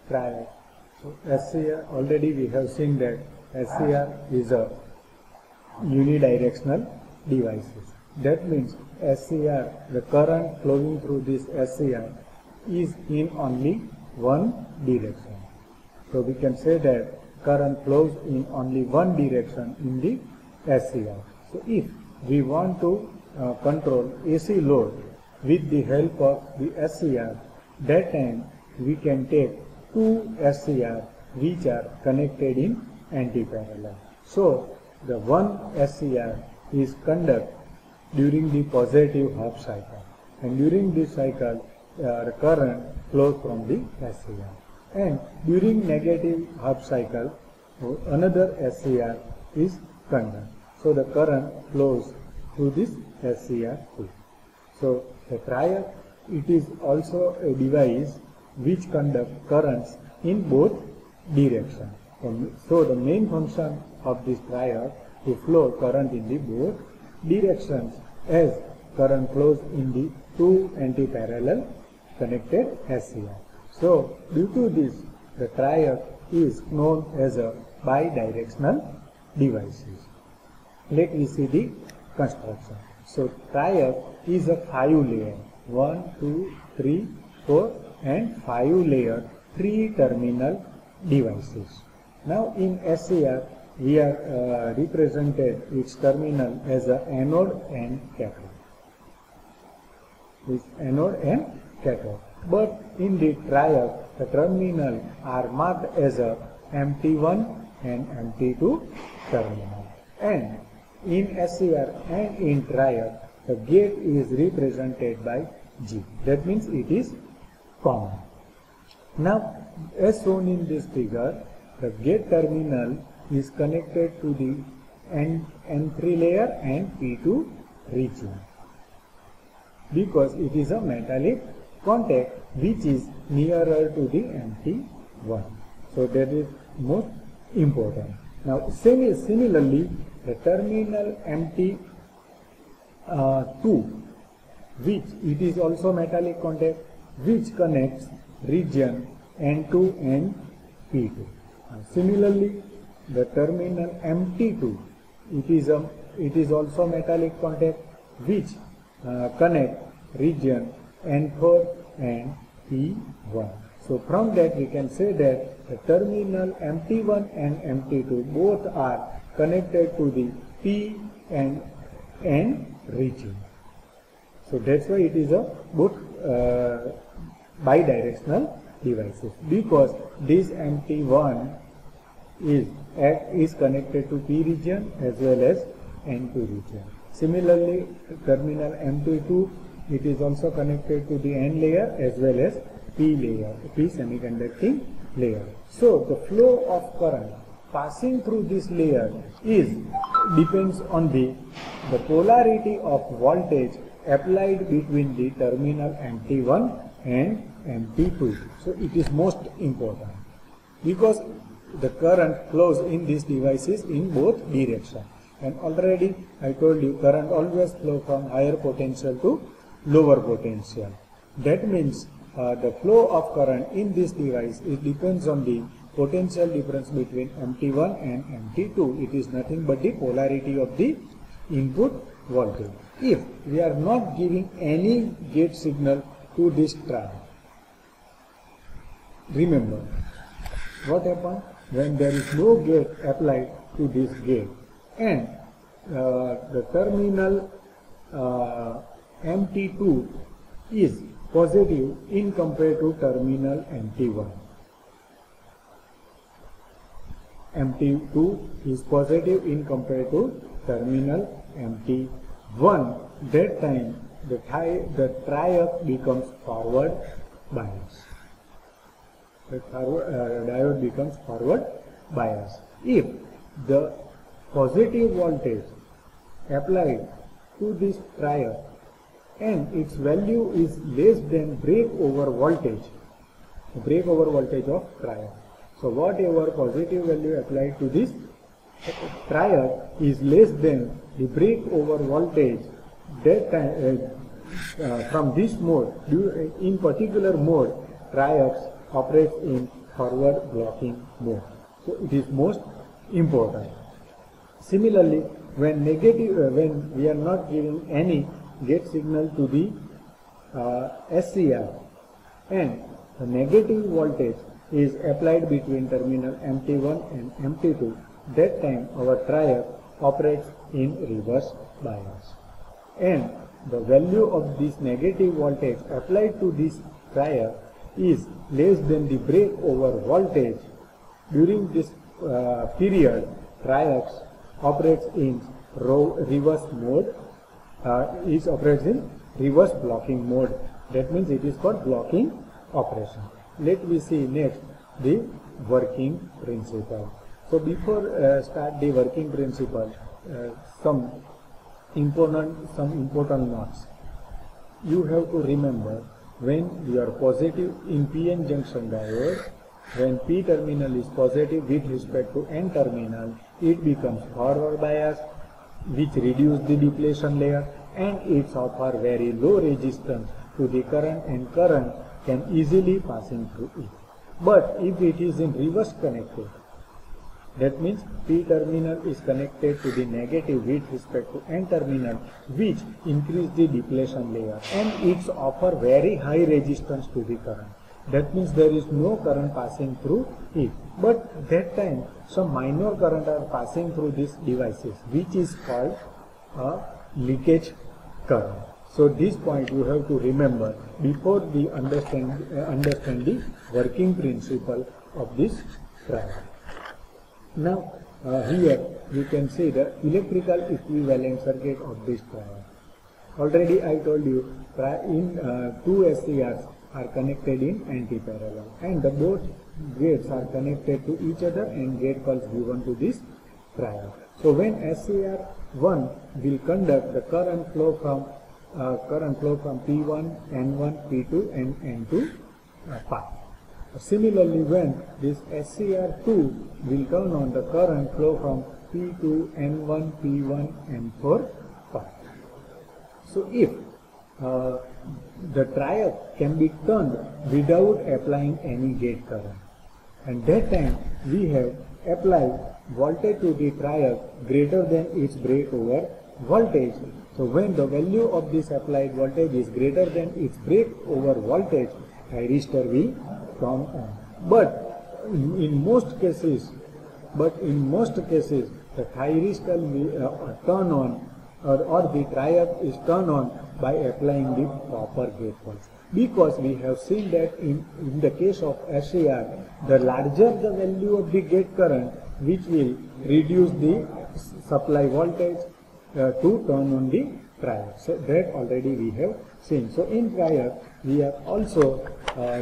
triac. So SCR, already we have seen that SCR is a unidirectional devices. That means SCR, the current flowing through this SCR is in only one direction. So we can say that current flows in only one direction in the SCR. So if we want to control AC load with the help of the SCR, that time we can take two SCR which are connected in antiparallel. So the one SCR is conduct during the positive half cycle, and during this cycle the current flows from the SCR, and during negative half cycle another SCR is conduct. So the current flows through this SCR too. So the triac, it is also a device which conduct currents in both directions. So the main function of this triac to flow current in the both directions as current flows in the two antiparallel connected SCR. So due to this, the triac is known as a bidirectional devices. Let me see the construction. So triac is a 5-layer, 1, 2, 3, 4 and 5-layer 3-terminal devices. Now in SCR we are represented its terminal as a anode and cathode. This anode and cathode. But in the triac, the terminal are marked as a MT1 and MT2 terminal. And in SCR and in triac, the gate is represented by G. That means it is common. Now, as shown in this figure, the gate terminal is connected to the N3 layer and P2 region, because it is a metallic contact which is nearer to the MT1. So that is most important. Now similarly, the terminal MT2, which it is also metallic contact, which connects region N2 and P2. Similarly, the terminal MT2, it is also metallic contact which connect region N4 and P1. So from that we can say that the terminal MT1 and MT2 both are connected to the P and N region. So that's why it is a both bidirectional devices, because this MT1 is connected to P region as well as N2 region. Similarly, terminal MT2, it is also connected to the N layer as well as P layer, P semiconducting layer. So the flow of current passing through this layer depends on the polarity of voltage applied between the terminal MT1 and MT2. So it is most important, because the current flows in these devices in both directions. And already I told you, current always flow from higher potential to lower potential. That means the flow of current in this device, it depends on the potential difference between MT1 and MT2. It is nothing but the polarity of the input voltage. If we are not giving any gate signal to this triac, remember what happens when there is no gate applied to this gate, and the terminal MT2 is positive in compared to terminal MT1. MT2 is positive in compared to terminal MT1. That time the triac becomes forward bias. The diode becomes forward bias. If the positive voltage applied to this triac and its value is less than breakover voltage of triac. So whatever positive value applied to this triac is less than the breakover voltage, that time from this mode, in particular mode, triacs operates in forward blocking mode. So it is most important. Similarly, when we are not giving any gate signal to the SCR and the negative voltage is applied between terminal MT1 and MT2, that time our triac operates in reverse bias. And the value of this negative voltage applied to this triac is less than the breakover voltage. During this period, triac operates in reverse mode, operates in reverse blocking mode. That means it is called blocking operation. Let me see next the working principle. So before start the working principle, some important notes. You have to remember, when you are positive in PN junction diode, when P terminal is positive with respect to N terminal, it becomes forward bias, which reduces the depletion layer, and it offers very low resistance to the current, and current can easily passing through it. But if it is in reverse connected, that means P terminal is connected to the negative with respect to N terminal, which increase the depletion layer, and it offer very high resistance to the current. That means there is no current passing through it. But that time some minor current are passing through these devices, which is called a leakage current. So this point you have to remember before we understand the working principle of this triac. Now here you can see the electrical equivalent circuit of this triac. Already I told you two SCRs are connected in anti-parallel, and the both gates are connected to each other and gate pulse given to this triac. So when SCR1 will conduct the current flow from P1, N1, P2 and N2 path. Similarly, when this SCR2 will turn on the current flow from P2, N1, P1 and 4 path. So if the triac can be turned without applying any gate current, and that time we have applied voltage to the triac greater than its breakover voltage. So when the value of this applied voltage is greater than its breakover voltage, thyristor will turn on. But in most cases, the thyristor will turn on, or the triac is turned on by applying the proper gate pulse. Because we have seen that in the case of SCR, the larger the value of the gate current, which will reduce the supply voltage to turn on the triac. So that already we have seen. So in triac, we are also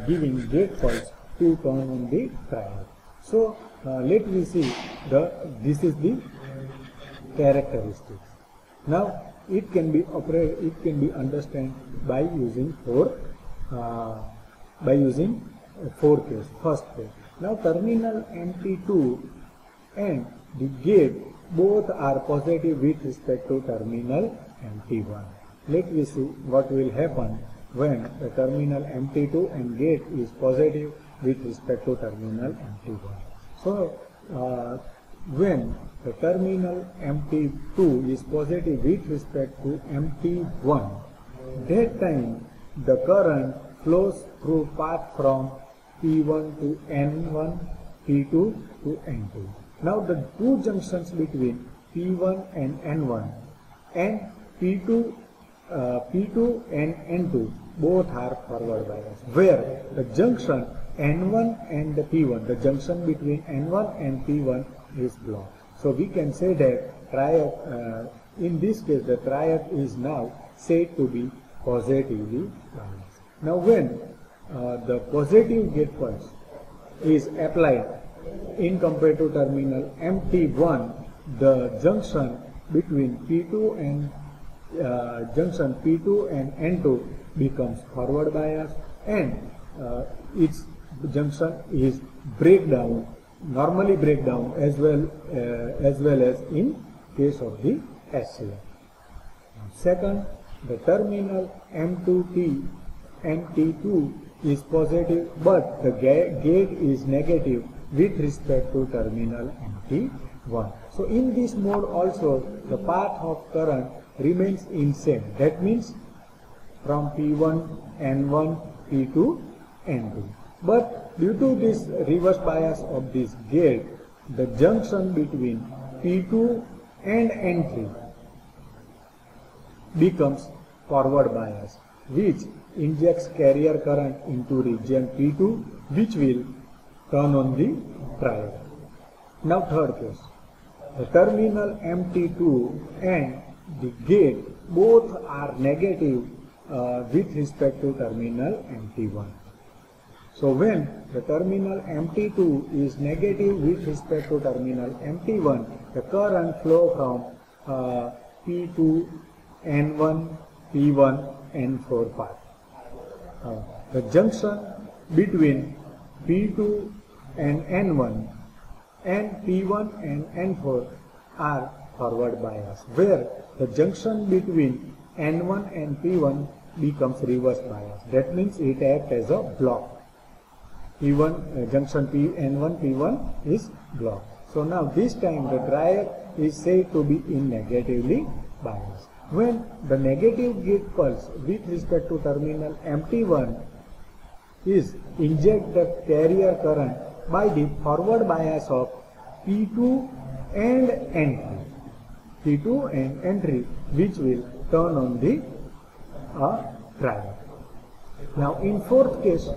giving gate pulse to turn on the triac. So let me see this is the characteristics. Now it can be understood by using four case. First case. Now terminal MT2 and the gate both are positive with respect to terminal MT1. Let me see what will happen when the terminal MT2 and gate is positive with respect to terminal MT1. So when the terminal MT2 is positive with respect to MT1, that time the current flows through path from P1 to N1, P2 to N2. Now the two junctions between P1 and N1 and P2 and N2 both are forward bias, where the junction N1 and the P1, the junction between N1 and P1 is blocked. So we can say that triac, in this case the triac is now said to be positively biased. Now when the positive gate pulse is applied in compared to terminal MT1, the junction between P2 and N2 becomes forward bias, and its junction is normally breakdown as well as in case of the SCR. Second, the terminal M2T and T2 is positive, but the gate is negative with respect to terminal MT1. So in this mode also the path of current remains in same. That means from P1, N1, P2, N2. But due to this reverse bias of this gate, the junction between P2 and N3 becomes forward bias, which injects carrier current into region P2, which will turn on the triode. Now third case, the terminal MT2 and the gate both are negative with respect to terminal MT1. So when the terminal MT2 is negative with respect to terminal MT1, the current flow from P2, N1, P1, N4 path. The junction between P2 and N1 and P1 and N4 are forward bias, where the junction between N1 and P1 becomes reverse bias. That means it acts as a block. P1 junction N1 P1 is blocked. So now this time the triode is said to be in negatively biased. When the negative gate pulse with respect to terminal MT1 is inject the carrier current by the forward bias of P2 and N3. P2 and N3, which will turn on the triode. Now in fourth case,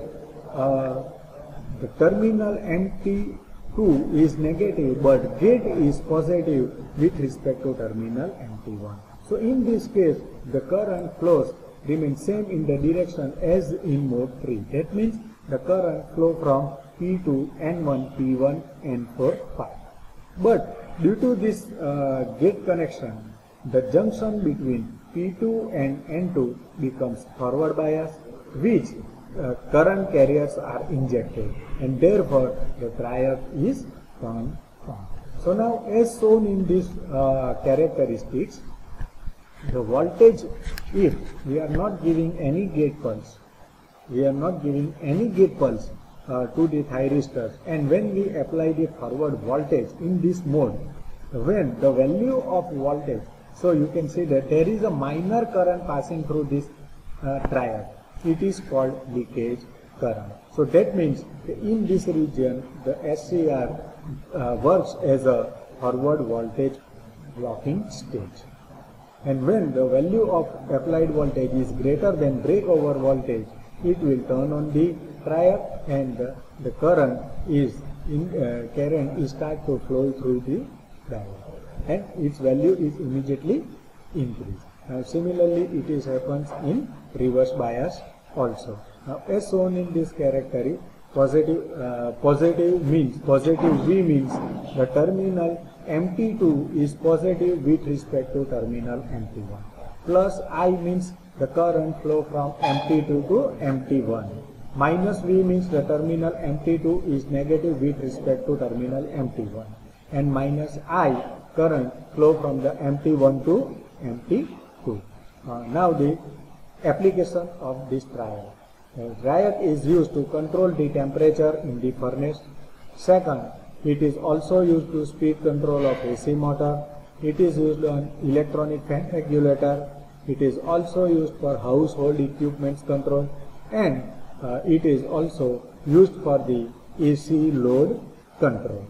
the terminal MT2 is negative but gate is positive with respect to terminal MT1. So in this case, the current flows remain same in the direction as in mode 3. That means the current flow from P2, N1, P1, N4 path. But due to this gate connection, the junction between P2 and N2 becomes forward bias, which current carriers are injected, and therefore the triode is turned on. So now, as shown in these characteristics, the voltage, if we are not giving any gate pulse, to the thyristors, and when we apply the forward voltage in this mode, when the value of voltage, so you can see that there is a minor current passing through this triode. It is called leakage current. So that means in this region the SCR works as a forward voltage blocking stage. And when the value of applied voltage is greater than breakover voltage, it will turn on the triode and the current is start to flow through the triode, and its value is immediately increased. Now similarly it is happens in reverse bias also. Now as shown in this characteristic, positive V means the terminal MT2 is positive with respect to terminal MT1. Plus I means the current flow from MT2 to MT1. Minus V means the terminal MT2 is negative with respect to terminal MT1. And minus I, current flow from the MT1 to MT2. Now the application of this triode. Triode is used to control the temperature in the furnace. Second, it is also used to speed control of AC motor. It is used on electronic fan regulator. It is also used for household equipments control, and it is also used for the AC load control.